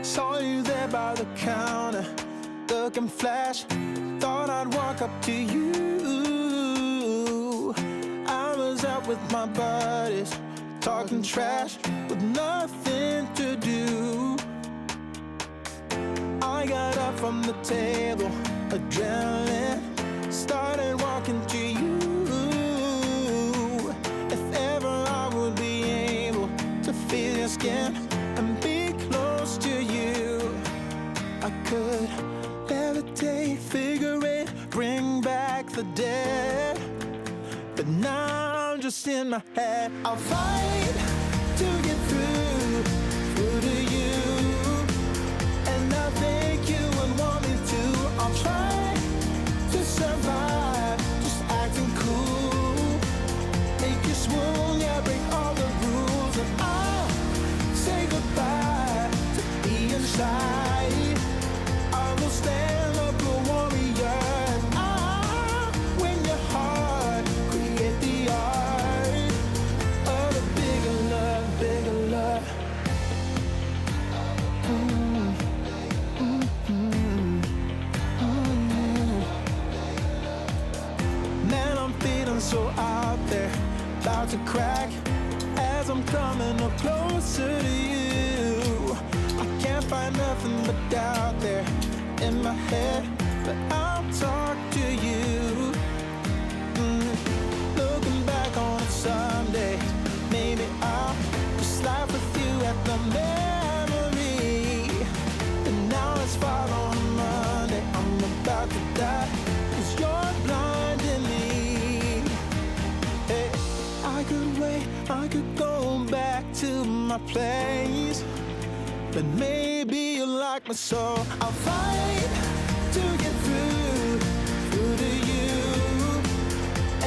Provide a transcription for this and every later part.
Saw you there by the counter, looking flash. Thought I'd walk up to you. I was out with my buddies, talking trash with nothing to do. I got up from the table, adrenaline started walking to you. If ever I would be able to feel your skin and be close to you, I could levitate, figure it, bring back the dead. But now I'm just in my head. I'll fight to get through to you, and I think you would want me to. I'll try to survive, just acting cool. Make you swoon, yeah, break all the rules, and I'll say goodbye to being shy. I will stand up a warrior, and I'll win your heart, create the art of a bigger love, bigger love. Man, I'm feeling so out there, about to crack as I'm coming up closer to you. I can't find nothing but doubt there in my head, but I'll talk to you. Looking back on it someday, maybe I'll just laugh with you at the memory. And now it's fall on a Monday, I'm about to die, 'cause you're blinding me. Hey, I could wait, I could go back to my place, but maybe you like me so. I'll fight to get through to you,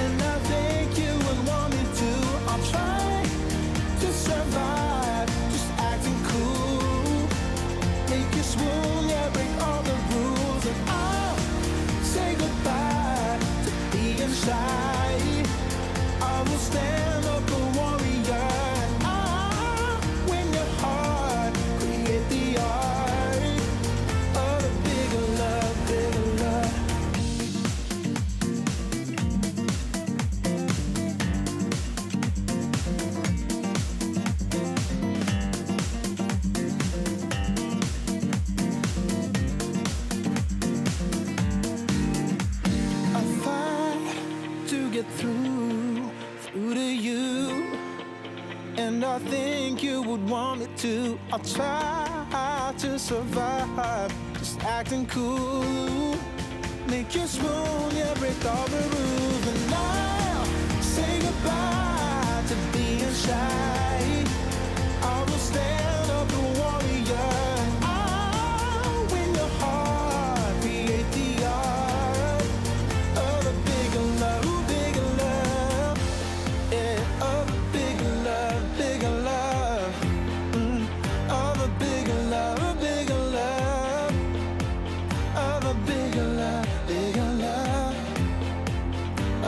and I think you would want me to. I'll try to survive, just acting cool. Make you swoon, yeah, break all the rules, and I'll say goodbye to being shy. I will stand up a warrior, and I'll win your heart, create the art of a bigger love, bigger love. I fight to get through to you, and I think you would want me to. I'll try to survive, just acting cool. Make you swoon, yeah, break all the rules, and I'll say goodbye to being shy. I will stand up a warrior, and I'll win your heart, create the art of a bigger love, bigger love. Yeah, of a bigger love, bigger love. Of a bigger love, a bigger love. Of a bigger love, bigger love.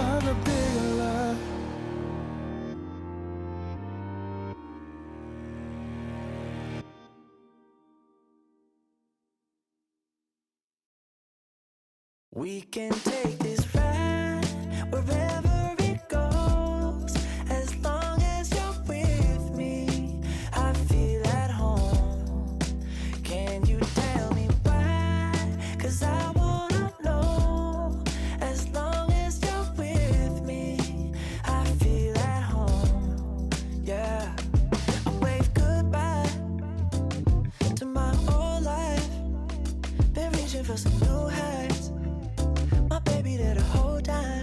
Of a bigger love. We can take this ride wherever it goes, as long as you're with me. I feel at home. Can you tell me why? 'Cause I wanna know. As long as you're with me, I feel at home. Yeah. I wave goodbye to my old life. Been reaching for some new heights. My baby there the whole time,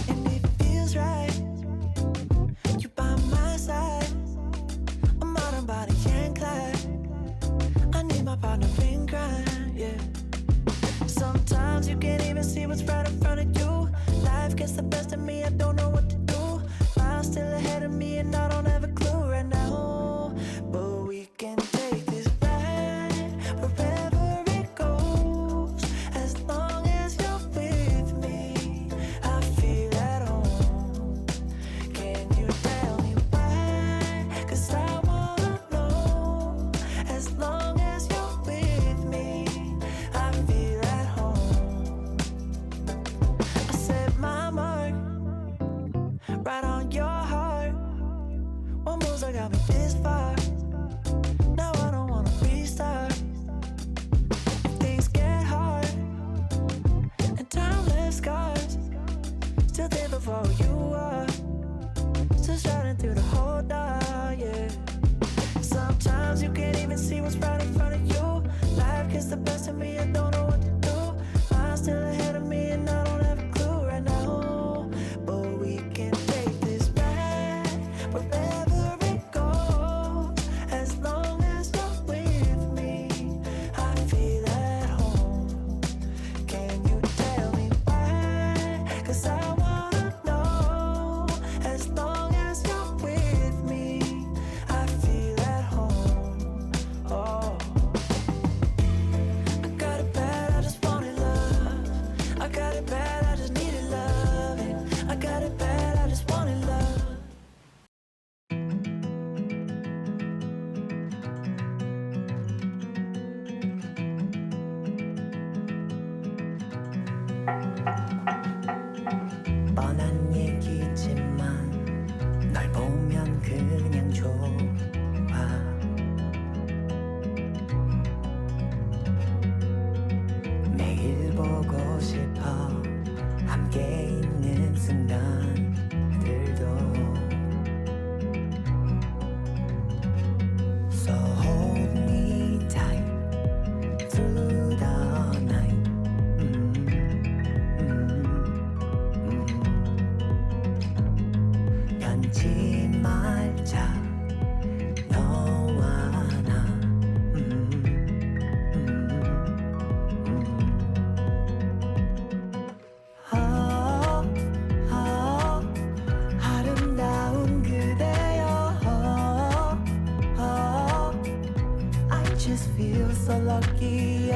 and it feels right. You by my side, I'm modern body and Clyde. I need my partner in crime, yeah. Sometimes you can't even see what's right in front of you. Life gets the best of me, I don't know what to do. Miles still ahead of me, and I don't have a clue right now. But we can take this ride wherever it goes, as long as you're with me. I feel at home. Can you tell me why? 'Cause I wanna know. As long What moves I got me this far? Now I don't wanna restart. Things get hard and time left scars. Still there before you are. Still shining through the whole dark, yeah. Sometimes you can't even see what's right in front of you. Life gets the best of me, I don't know what to do. Mine's still ahead of me and I don't have a clue right now. But we can take this ride wherever it goes. As long as you're with me, I feel at home. Can you tell me why? 'Cause I wanna know. As long as you're with me, I feel at home. Oh, I got it bad, I just wanted love. I got it bad, I just needed loving. I got it bad, I just wanted love. 뻔한 얘기지만 널 보면 그냥 좋아. 매일 보고 싶어 함께 있는 순간들도. So hold me tight through the night. 변치 말자 너와 나. 아름다운 그대여. I just feel so lucky.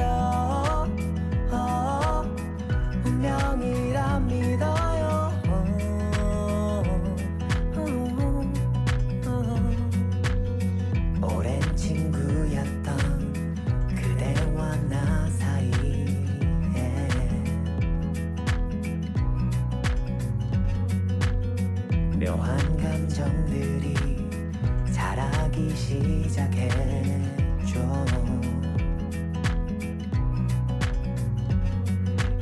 운명이라 믿어요. 오랜 친구였던 그대와 나 사이에 묘한 감정들이 자라기 시작했죠.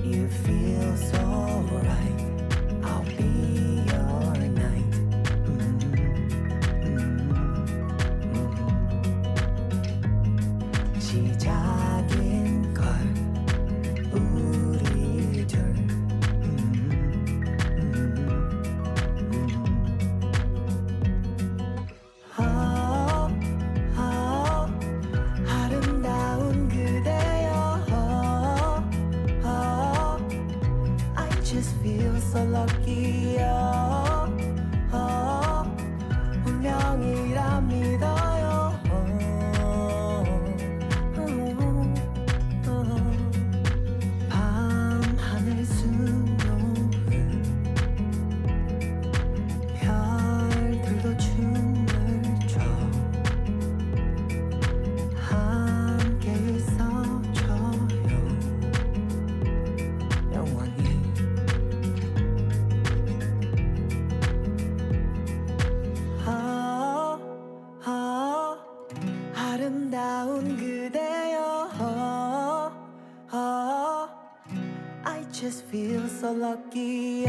You feel so right. I'll be your night. 시작인 걸 우리 둘. 아름다운 그대여. I just feel so lucky. 운명이라 믿어요. 밤하늘 수놓은 별들도 춤을 춰. 함께 있어줘요 영원히. 아름다운 그대여. I just feel so lucky.